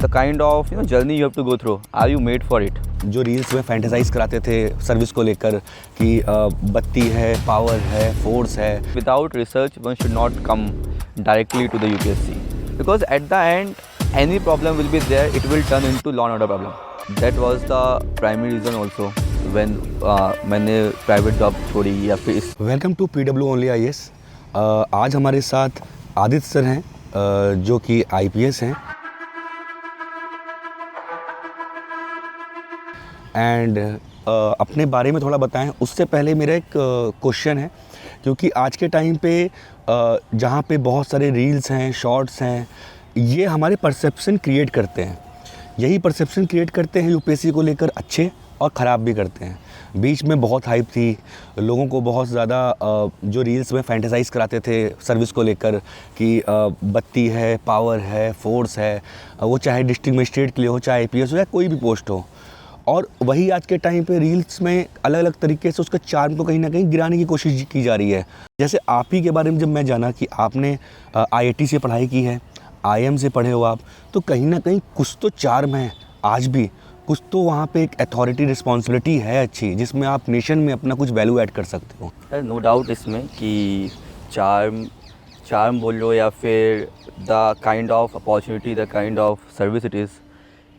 the kind of journey you have to go through. Are you made for it? जो reels में fantasise कराते थे service को लेकर कि बत्ती है, पावर है, फोर्स है. Without research, one should not come directly to the UPSC because at the end, any problem will be there. It will turn into law and order problem. That was the primary reason also when मैंने private job छोड़ी या फिर इस. Welcome to PW only IAS. आज हमारे साथ Aditya sir हैं जो कि IPS हैं एंड अपने बारे में थोड़ा बताएं. उससे पहले मेरा एक क्वेश्चन है, क्योंकि आज के टाइम पे जहाँ पे बहुत सारे रील्स हैं, शॉर्ट्स हैं, ये हमारे परसेप्शन क्रिएट करते हैं. यही परसेप्शन क्रिएट करते हैं यूपीएससी को लेकर, अच्छे और ख़राब भी करते हैं. बीच में बहुत हाइप थी, लोगों को बहुत ज़्यादा जो रील्स में फैंटेसाइज कराते थे सर्विस को लेकर कि बत्ती है, पावर है, फोर्स है, वो चाहे डिस्ट्रिक्ट मजिस्ट्रेट के लिए हो, चाहे IPS हो या कोई भी पोस्ट हो. और वही आज के टाइम पे रील्स में अलग अलग तरीके से उसका चार्म को कहीं ना कहीं गिराने की कोशिश की जा रही है. जैसे आप ही के बारे में जब मैं जाना कि आपने IIT से पढ़ाई की है, IIM से पढ़े हो आप, तो कहीं ना कहीं कुछ तो चार्म है आज भी, कुछ तो वहाँ पे एक अथॉरिटी रिस्पॉन्सिबिलिटी है अच्छी, जिसमें आप नेशन में अपना कुछ वैल्यू ऐड कर सकते हो. नो डाउट इसमें कि चार्म बोल लो या फिर the kind of opportunity, the kind of service it is,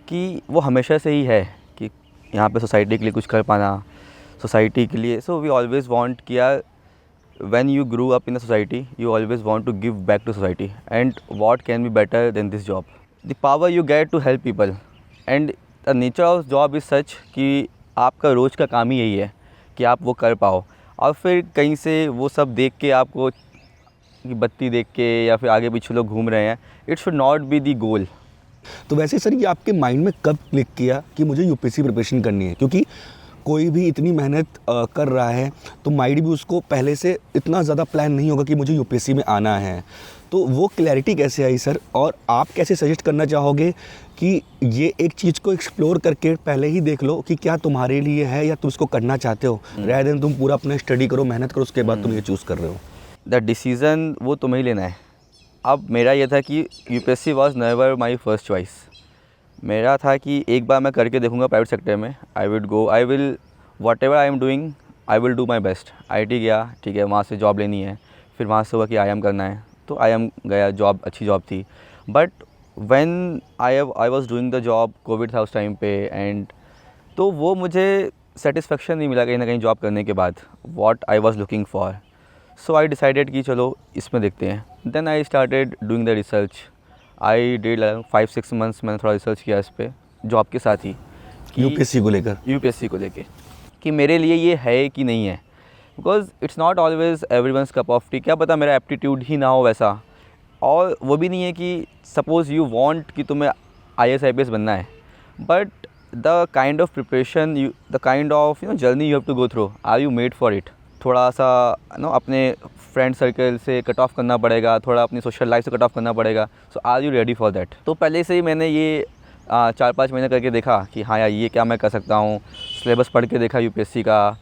कि वो हमेशा से ही है कि यहाँ पे सोसाइटी के लिए कुछ कर पाना, सोसाइटी के लिए. सो वी ऑलवेज़ वांट किया when you grew up in a society, you always want to give back to society, and what can be better than this job? The power you get to help people, and the nature of job is such कि आपका रोज़ का काम ही यही है कि आप वो कर पाओ. और फिर कहीं से वो सब देख के आपको कि बत्ती देख के या फिर आगे पीछे लोग घूम रहे हैं, it should not be the goal. तो वैसे सर, ये आपके माइंड में कब क्लिक किया कि मुझे UPSC प्रिपरेशन करनी है? क्योंकि कोई भी इतनी मेहनत कर रहा है तो माइंड भी उसको पहले से इतना ज़्यादा प्लान नहीं होगा कि मुझे UPSC में आना है. तो वो क्लैरिटी कैसे आई सर, और आप कैसे सजेस्ट करना चाहोगे कि ये एक चीज़ को एक्सप्लोर करके पहले ही देख लो कि क्या तुम्हारे लिए है या तुम इसको करना चाहते हो, rather than तुम पूरा अपना स्टडी करो, मेहनत करो, उसके बाद तुम ये चूज़ कर रहे हो? द डिसीज़न वो तुम्हें ही लेना है. अब मेरा ये था कि UPSC was never my first choice. मेरा था कि एक बार मैं करके देखूंगा प्राइवेट सेक्टर में. I will what ever I am doing, I will do my best. IIT गया, ठीक है, वहाँ से जॉब लेनी है. फिर वहाँ से हुआ कि IIM करना है, तो IIM गया, जॉब अच्छी जॉब थी. But when I was doing the job, Covid था उस टाइम पे, एंड तो वो मुझे सेटिस्फेक्शन नहीं मिला कहीं ना कहीं जॉब करने के बाद, what I was looking for. So I decided कि चलो इसमें देखते हैं. Then I started doing the research. I did 5-6 months मैंने थोड़ा रिसर्च किया इस पर जॉब के साथ ही कि UPSC को लेके कि मेरे लिए ये है कि नहीं है. Because it's not always everyone's cup of T. क्या पता मेरा एप्टीट्यूड ही ना हो वैसा, और वो भी नहीं है कि सपोज़ यू वांट कि तुम्हें IAS IPS बनना है, but the kind of preparation, the kind of journey you have to go through, are you made for it? थोड़ा सा अपने फ्रेंड सर्कल से कट ऑफ करना पड़ेगा, थोड़ा अपनी सोशल लाइफ से कट ऑफ करना पड़ेगा. So are you ready for that? तो पहले से ही मैंने ये 4-5 महीने करके देखा कि हाँ यार, ये क्या मैं कर सकता हूँ. सिलेबस पढ़ के देखा UPSC का,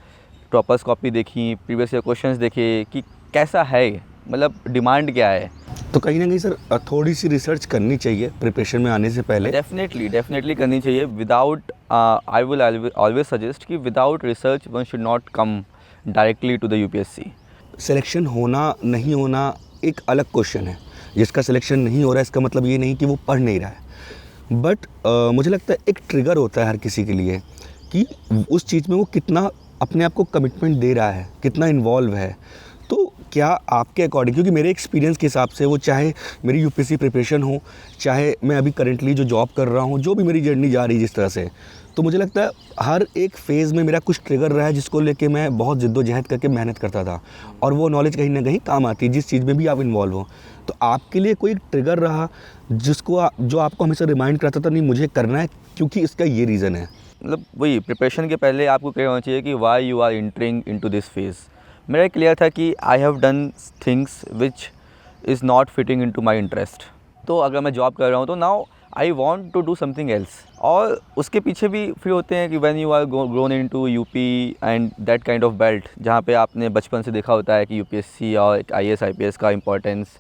टॉपर्स कॉपी देखी, प्रीवियस ईयर क्वेश्चंस देखे कि कैसा है, मतलब डिमांड क्या है. तो कहीं ना कहीं सर थोड़ी सी रिसर्च करनी चाहिए प्रिपरेशन में आने से पहले. डेफिनेटली करनी चाहिए. Without I will always suggest कि without research one should not come directly to the UPSC. Selection होना नहीं होना एक अलग क्वेश्चन है. जिसका सिलेक्शन नहीं हो रहा है इसका मतलब ये नहीं कि वो पढ़ नहीं रहा है, बट मुझे लगता है एक ट्रिगर होता है हर किसी के लिए कि उस चीज़ में वो कितना अपने आप को कमिटमेंट दे रहा है, कितना इन्वॉल्व है. तो क्या आपके अकॉर्डिंग, क्योंकि मेरे एक्सपीरियंस के हिसाब से वो चाहे मेरी UPSC प्रिपरेशन हो, चाहे मैं अभी करेंटली जो जॉब कर रहा हूँ, जो भी मेरी जर्नी जा रही है जिस तरह से, तो मुझे लगता है हर एक फ़ेज़ में मेरा कुछ ट्रिगर रहा है जिसको लेके मैं बहुत जिद्दोजहद करके मेहनत करता था, और वो नॉलेज कहीं ना कहीं काम आती है जिस चीज़ में भी आप इन्वॉल्व हो. तो आपके लिए कोई ट्रिगर रहा जो आपको हमेशा रिमाइंड करता था, नहीं मुझे करना है क्योंकि इसका ये रीज़न है? मतलब वही प्रिपरेशन के पहले आपको क्लियर होना चाहिए कि why you are entering into this phase. मेरा क्लियर था कि I have done things which is not fitting into my interest. तो अगर मैं जॉब कर रहा हूँ तो now I want to do something else. और उसके पीछे भी फिर होते हैं कि when you are grown into UP and that kind of belt, जहाँ पे आपने बचपन से देखा होता है कि UPSC और IAS IPS का इम्पोर्टेंस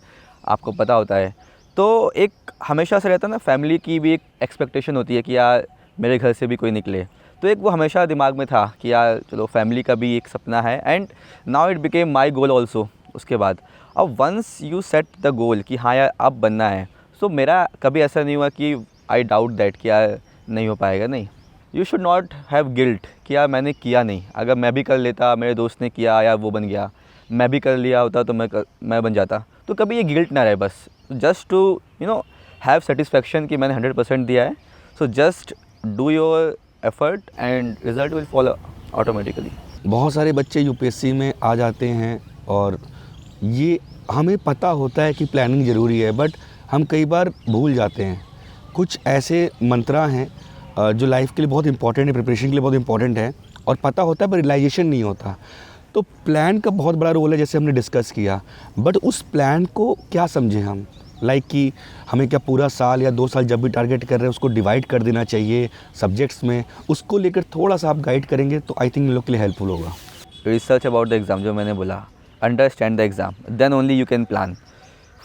आपको पता होता है, तो एक हमेशा से रहता है ना, फैमिली की भी एक एक्सपेक्टेशन होती है कि यार मेरे घर से भी कोई निकले, तो एक वो हमेशा दिमाग में था कि यार चलो फैमिली का भी एक सपना है, and now it became my goal also. उसके बाद अब once you set the goal कि हाँ यार अब बनना है, सो मेरा कभी ऐसा नहीं हुआ कि आई डाउट दैट कि यार नहीं हो पाएगा, नहीं। You should not have guilt कि यार मैंने किया नहीं, अगर मैं भी कर लेता, मेरे दोस्त ने किया या वो बन गया, मैं भी कर लिया होता तो मैं बन जाता, तो कभी ये गिल्ट ना रहे। बस जस्ट टू हैव सेटिस्फेक्शन कि मैंने 100% दिया है। So just do your effort and result will follow automatically. बहुत सारे बच्चे यूपीएससी में आ जाते हैं और ये हमें पता होता है कि प्लानिंग ज़रूरी है, बट हम कई बार भूल जाते हैं। कुछ ऐसे मंत्रा हैं जो लाइफ के लिए बहुत इंपॉर्टेंट है, प्रिपरेशन के लिए बहुत इंपॉर्टेंट है, और पता होता है पर रियलाइजेशन नहीं होता। तो प्लान का बहुत बड़ा रोल है, जैसे हमने डिस्कस किया, बट उस प्लान को क्या समझें हम, लाइक कि हमें क्या पूरा साल या 2 साल जब भी टारगेट कर रहे हैं उसको डिवाइड कर देना चाहिए सब्जेक्ट्स में, उसको लेकर थोड़ा सा आप गाइड करेंगे तो आई थिंक लोग के लिए हेल्पफुल होगा। रिसर्च अबाउट द एग्ज़ाम, जो मैंने बोला, understand the exam, then only you can plan.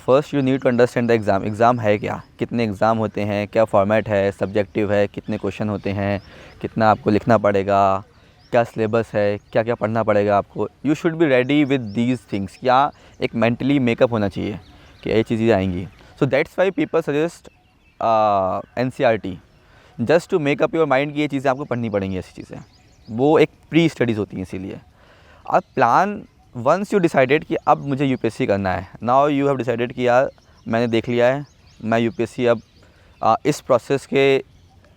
First you need to understand the exam. Exam है क्या, कितने एग्ज़ाम होते हैं, क्या फॉर्मेट है, सब्जेक्टिव है, कितने क्वेश्चन होते हैं, कितना आपको लिखना पड़ेगा, क्या सिलेबस है, क्या क्या पढ़ना पड़ेगा आपको। You should be ready with these things. क्या एक मेंटली मेकअप होना चाहिए कि ये चीज़ें आएंगी। So that's why people suggest NCERT, just to make up your mind कि ये चीज़ें आपको पढ़नी पड़ेंगी। ऐसी चीज़ें वो एक प्री स्टडीज़ होती हैं। इसीलिए अब प्लान, वंस यू डिसाइडेड कि अब मुझे यूपीएससी करना है, नाउ यू हैव डिसाइडेड कि यार मैंने देख लिया है, मैं यूपीएससी अब इस प्रोसेस के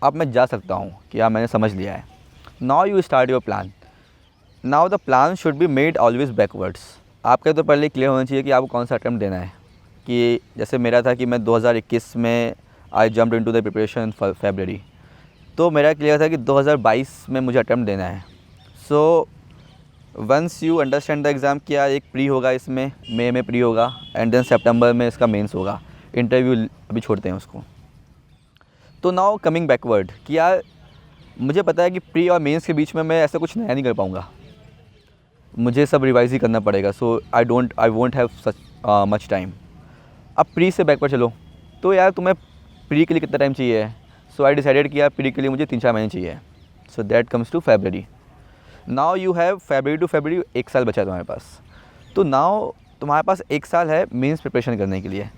अब मैं जा सकता हूँ कि यार मैंने समझ लिया है। Now you start your plan. Now the plan should be made always backwards. आपके तो पहले क्लियर होना चाहिए कि आपको कौन सा अटैम्प्ट देना है। कि जैसे मेरा था कि मैं 2021 में आई jumped into the preparation for February, तो मेरा क्लियर था कि 2022 में मुझे अटैम्प्ट देना है। So once you understand the exam, किया एक प्री होगा, इसमें मई में प्री होगा, एंड देन सितंबर में इसका मेंस होगा। इंटरव्यू अभी छोड़ते हैं उसको। तो नाउ कमिंग बैकवर्ड कि यार मुझे पता है कि प्री और मेंस के बीच में मैं ऐसा कुछ नया नहीं कर पाऊँगा, मुझे सब रिवाइज ही करना पड़ेगा। So I won't have such much time. अब प्री से बैकवर्ड चलो, तो यार तुम्हें प्री के लिए कितना टाइम चाहिए है। सो आई डिसाइडेड कि यार प्री के लिए मुझे 3-4 महीने चाहिए। So that comes to February। Now you have February to February, 1 साल बचा है तुम्हारे पास। तो नाउ तुम्हारे पास 1 साल है मेंस प्रिपरेशन करने के लिए।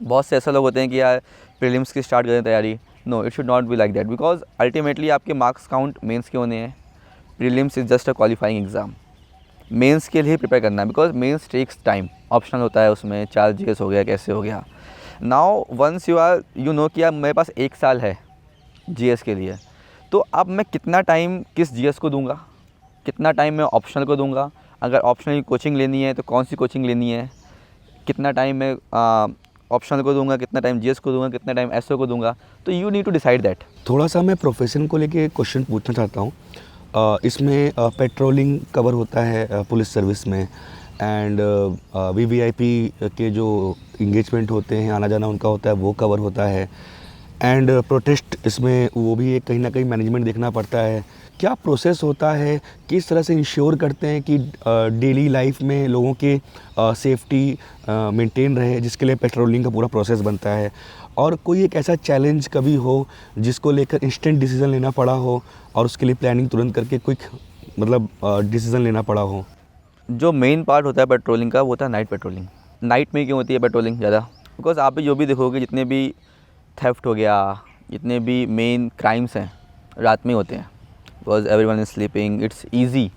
बहुत से ऐसे लोग होते हैं कि यार प्रीलिम्स की स्टार्ट करें तैयारी। No, it should not be like that, because ultimately आपके मार्क्स काउंट मेंस के होने हैं। Prelims is just a qualifying exam. Mains के लिए प्रिपेयर करना है, because mains takes time. Optional होता है उसमें, 4 GS हो गया, कैसे हो गया। नाउ वंस यू नो कि यार मेरे पास 1 साल है GS के लिए, तो अब मैं कितना टाइम किस GS को दूंगा, कितना टाइम मैं ऑप्शनल को दूंगा। अगर ऑप्शनल की कोचिंग लेनी है तो कौन सी कोचिंग लेनी है, कितना टाइम मैं ऑप्शनल को दूंगा, कितना टाइम GS को दूंगा, कितना टाइम SO को दूंगा। तो you need to decide that. थोड़ा सा मैं प्रोफेशन को लेके क्वेश्चन पूछना चाहता हूँ। इसमें पेट्रोलिंग कवर होता है पुलिस सर्विस में, एंड VVIP के जो इंगेजमेंट होते हैं, आना जाना उनका होता है, वो कवर होता है, एंड प्रोटेस्ट इसमें वो भी एक कहीं ना कहीं मैनेजमेंट देखना पड़ता है। क्या प्रोसेस होता है, किस तरह से इंश्योर करते हैं कि डेली लाइफ में लोगों के सेफ्टी मेंटेन रहे, जिसके लिए पेट्रोलिंग का पूरा प्रोसेस बनता है। और कोई एक ऐसा चैलेंज कभी हो जिसको लेकर इंस्टेंट डिसीजन लेना पड़ा हो और उसके लिए प्लानिंग तुरंत करके क्विक डिसीजन लेना पड़ा हो। जो मेन पार्ट होता है पेट्रोलिंग का, वो होता है नाइट पेट्रोलिंग। नाइट में क्यों होती है पेट्रोलिंग ज़्यादा, बिकॉज आप भी जो भी देखोगे, जितने भी थेफ्ट हो गया, जितने भी मेन क्राइम्स हैं, रात में होते हैं। Because everyone is sleeping, it's easy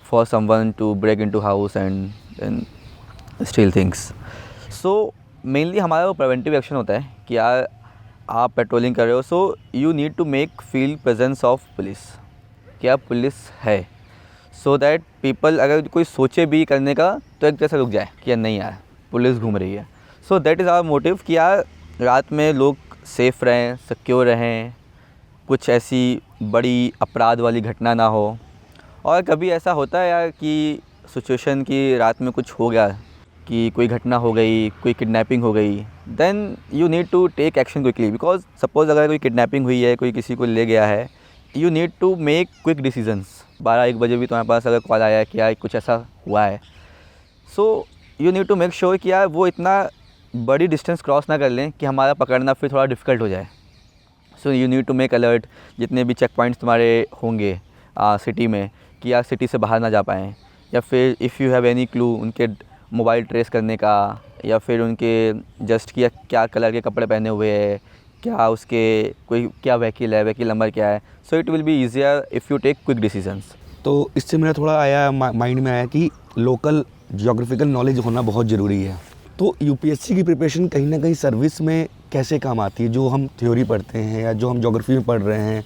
for someone to break into house and steal things. So mainly हमारा वो प्रिवेंटिव एक्शन होता है कि यार आप पेट्रोलिंग कर रहे हो, so you need to make feel presence of police, क्या पुलिस है, सो दैट पीपल अगर कोई सोचे भी करने का तो एक तरह से रुक जाए कि यार नहीं यार पुलिस घूम रही है। So that is our motive कि यार रात में लोग सेफ़ रहें, सिक्योर रहें, कुछ ऐसी बड़ी अपराध वाली घटना ना हो। और कभी ऐसा होता है यार कि सिचुएशन की रात में कुछ हो गया, कि कोई घटना हो गई, कोई किडनैपिंग हो गई, then you need to take action quickly. Because suppose अगर कोई किडनैपिंग हुई है, कोई किसी को ले गया है, you need to make quick decisions. 12-1 बजे भी तुम्हारे पास अगर कॉल आया कि यार कुछ ऐसा हुआ है, so you need to make sure कि यार वो इतना बड़ी डिस्टेंस क्रॉस ना कर लें कि हमारा पकड़ना फिर थोड़ा डिफ़िकल्ट हो जाए। So you need to make alert जितने भी चेक पॉइंट्स तुम्हारे होंगे सिटी में, कि यार सिटी से बाहर ना जा पाएँ, या फिर if you have any clue उनके मोबाइल ट्रेस करने का, या फिर उनके जस्ट किया क्या कलर के कपड़े पहने हुए है, क्या उसके कोई क्या व्हीकल है, व्हीकल नंबर क्या है। So it will be easier if you take quick decisions. तो इससे मेरा थोड़ा आया माइंड में आया कि लोकल ज्योग्राफिकल नॉलेज होना बहुत ज़रूरी है। तो यूपीएससी की प्रिपरेशन कहीं ना कहीं सर्विस में कैसे काम आती है? जो हम थ्योरी पढ़ते हैं या जो हम ज्योग्राफी में पढ़ रहे हैं,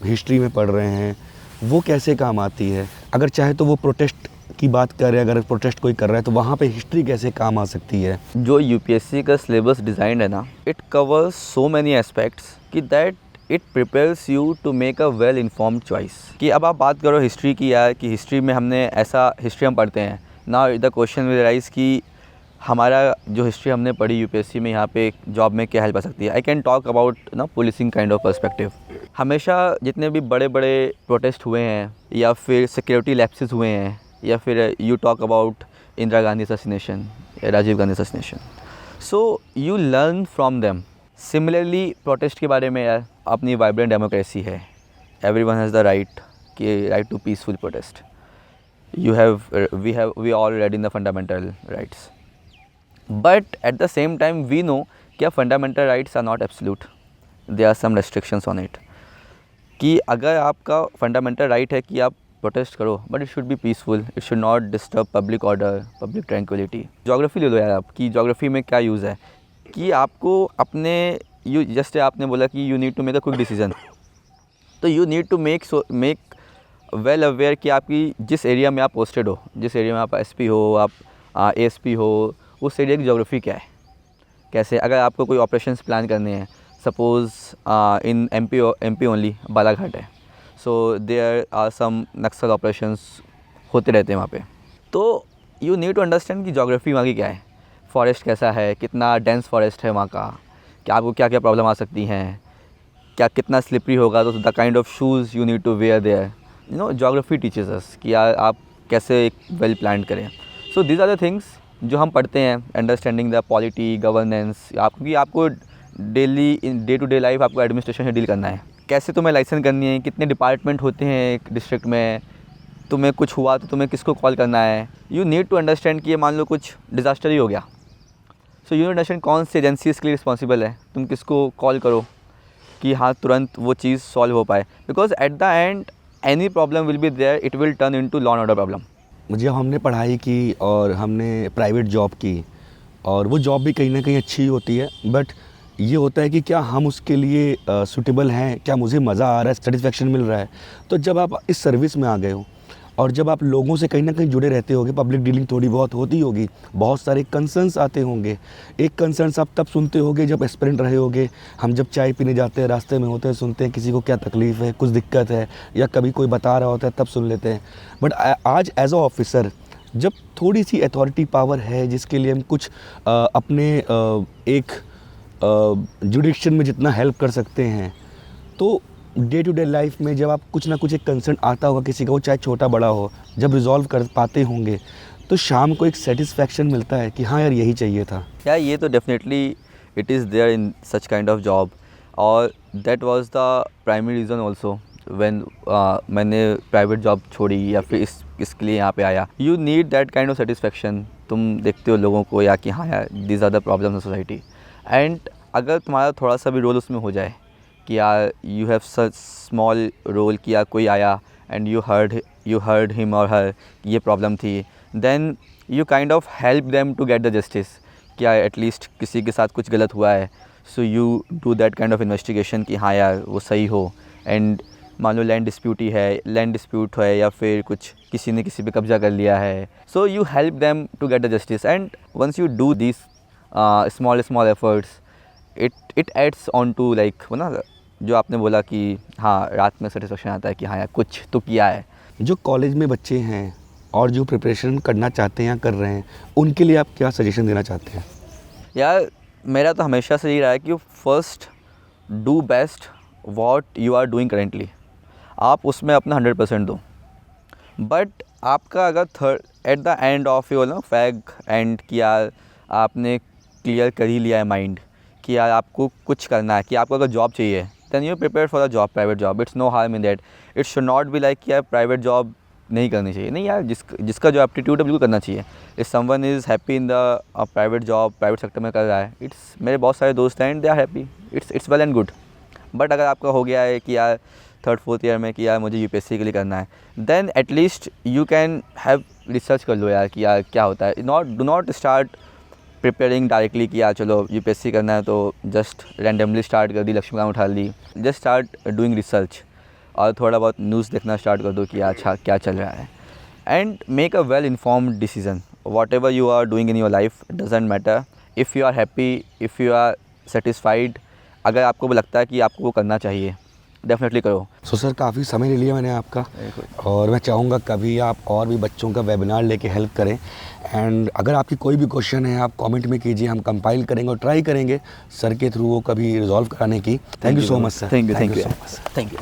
हिस्ट्री में पढ़ रहे हैं, वो कैसे काम आती है? अगर चाहे तो वो प्रोटेस्ट की बात करें, अगर प्रोटेस्ट कोई कर रहा है तो वहाँ पे हिस्ट्री कैसे काम आ सकती है? जो यूपीएससी का सिलेबस डिज़ाइन है ना, it covers so many aspects कि that it prepares you to make a well informed choice. कि अब आप बात करो हिस्ट्री की यार, कि हिस्ट्री में हमने ऐसा हिस्ट्री हम पढ़ते हैं ना, द क्वेश्चन विल राइज कि हमारा जो हिस्ट्री हमने पढ़ी यूपीएससी में यहाँ पे जॉब में क्या हेल्प आ सकती है। आई कैन टॉक अबाउट ना पुलिसिंग काइंड ऑफ पर्सपेक्टिव। हमेशा जितने भी बड़े बड़े प्रोटेस्ट हुए हैं या फिर सिक्योरिटी लैप्सेस हुए हैं, या फिर you talk about Indira Gandhi assassination या Rajiv Gandhi assassination, so you learn from them. Similarly protest के बारे में यार, अपनी वाइब्रेंट डेमोक्रेसी है, everyone has the right to peaceful protest. We all read in the fundamental rights, but at the same time we know कि fundamental rights are not absolute, there are some restrictions on it. कि अगर आपका fundamental right है कि आप protest करो, but it should be peaceful, it should not disturb public order, public tranquillity. Geography ले लो यार आप, कि ज्योग्राफी में क्या यूज़ है कि आपको अपने जस्ट आपने बोला कि you need to make a quick decision, तो you need to make well aware कि आपकी जिस एरिया में आप पोस्टेड हो, जिस एरिया में आप एसपी हो, आप एएसपी हो, उस एरिया की ज्योग्राफी क्या है, कैसे। अगर आपको कोई ऑपरेशंस प्लान करने हैं, suppose in MP only Balaghat है, so there are some Naxal operations होते रहते हैं वहाँ पे, तो यू नीड टू अंडरस्टैंड कि ज्योग्राफी वहाँ की क्या है, फॉरेस्ट कैसा है, कितना डेंस फॉरेस्ट है वहाँ का, क्या आपको क्या क्या प्रॉब्लम आ सकती हैं, क्या कितना स्लिपरी होगा, तो the kind of shoes you need to wear there. You know geography teachers us कि यार आप कैसे एक वेल प्लान करें। So these are the things जो हम पढ़ते हैं, अंडरस्टैंडिंग द पॉलिटी, गवर्नेंस। क्योंकि आपको daily in day to day life आपको एडमिनिस्ट्रेशन से डील करना है, कैसे तुम्हें लाइसेंस करनी है, कितने डिपार्टमेंट होते हैं एक डिस्ट्रिक्ट में, तुम्हें कुछ हुआ तो तुम्हें किसको कॉल करना है। यू नीड टू अंडरस्टैंड कि ये मान लो कुछ डिज़ास्टर ही हो गया, सो यू नीड अंडरस्टैंड कौन सी एजेंसी इसके लिए रिस्पॉन्सिबल है, तुम किसको कॉल करो कि हाँ तुरंत वो चीज़ सॉल्व हो पाए। Because at the end any problem will be there, it will turn into law and order problem. जब हमने पढ़ाई की और हमने प्राइवेट जॉब की, और वो जॉब भी कहीं ना कहीं अच्छी होती है, बट ये होता है कि क्या हम उसके लिए सूटेबल हैं, क्या मुझे मज़ा आ रहा है, सेटिस्फेक्शन मिल रहा है। तो जब आप इस सर्विस में आ गए हो और जब आप लोगों से कहीं ना कहीं जुड़े रहते होगे, पब्लिक डीलिंग थोड़ी बहुत होती होगी, बहुत सारे कंसर्न्स आते होंगे। एक कंसर्न्स आप तब सुनते होगे जब एस्पिरेंट रहे होगे। हम जब चाय पीने जाते हैं, रास्ते में होते हैं, सुनते हैं किसी को क्या तकलीफ़ है, कुछ दिक्कत है, या कभी कोई बता रहा होता है तब सुन लेते हैं। बट आज एज अ ऑफिसर जब थोड़ी सी अथॉरिटी पावर है, जिसके लिए हम कुछ अपने एक जुडिक्शन में जितना हेल्प कर सकते हैं, तो डे टू डे लाइफ में जब आप कुछ ना कुछ एक कंसर्न आता होगा किसी का, वो चाहे छोटा बड़ा हो, जब रिजॉल्व कर पाते होंगे तो शाम को एक सेटिस्फैक्शन मिलता है कि हाँ यार यही चाहिए था। या ये तो definitely it is there in such kind of job, और that was the primary reason also when मैंने प्राइवेट जॉब छोड़ी या फिर इसके लिए यहाँ पे आया। You need that kind of satisfaction. तुम देखते हो लोगों को या कि हाँ यार these are the problems of society, and अगर तुम्हारा थोड़ा सा भी रोल उसमें हो जाए कि यार you have such small role, कि यार कोई आया एंड यू हर्ड हिम और हर ये प्रॉब्लम थी, then you kind of help them to get the justice, कि यार एटलीस्ट किसी के साथ कुछ गलत हुआ है, so you do that kind of investigation कि हाँ यार वो सही हो। एंड मान लो लैंड डिस्प्यूट है या फिर कुछ किसी ने किसी पे कब्जा कर लिया है, so you help them to get the justice. And once you do this small efforts, it adds on to like वो ना जो आपने बोला कि हाँ रात में सेटिस्फेक्शन आता है कि हाँ यार कुछ तो किया है। जो कॉलेज में बच्चे हैं और जो प्रिपरेशन करना चाहते हैं या कर रहे हैं, उनके लिए आप क्या सजेशन देना चाहते हैं? यार मेरा तो हमेशा से यही रहा है कि first do best what you are doing currently, आप उसमें अपना 100% दो। बट आपका अगर at the end of your fag end किया, आपने क्लियर कर ही लिया है माइंड कि यार आपको कुछ करना है, कि आपको अगर जॉब चाहिए then you prepare for a job, private job, it's no harm in that. It should not be like कि यार प्राइवेट जॉब नहीं करनी चाहिए, नहीं यार, जिसका जो एप्टीट्यूड है बिल्कुल करना चाहिए। If someone is happy in the private job, private sector में कर रहा है, इट्स, मेरे बहुत सारे दोस्त हैं and they are happy, it's well and good. But अगर आपका हो गया है कि यार 3rd-4th ईयर में कि यार मुझे यूपीएससी के लिए करना है, then at least you can have research कर लो यार कि यार क्या होता है। Do not start preparing directly कि यार चलो यूपीएससी करना है तो जस्ट रैंडमली स्टार्ट कर दी, लक्ष्मीकांत उठा ली। जस्ट स्टार्ट डूइंग रिसर्च और थोड़ा बहुत न्यूज़ देखना स्टार्ट कर दो कि अच्छा क्या चल रहा है, and make a well informed decision. Whatever you are doing in your life doesn't matter, if you are happy, if you are satisfied, अगर आपको लगता है कि आपको वो करना चाहिए, डेफिनेटली करो। सो सर, काफ़ी समय ले लिया मैंने आपका, और मैं चाहूँगा कभी आप और भी बच्चों का वेबिनार लेके हेल्प करें। एंड अगर आपकी कोई भी क्वेश्चन है आप कमेंट में कीजिए, हम कंपाइल करेंगे और ट्राई करेंगे सर के थ्रू वो कभी रिजॉल्व कराने की। Thank you so much sir. Thank you so much. Thank you.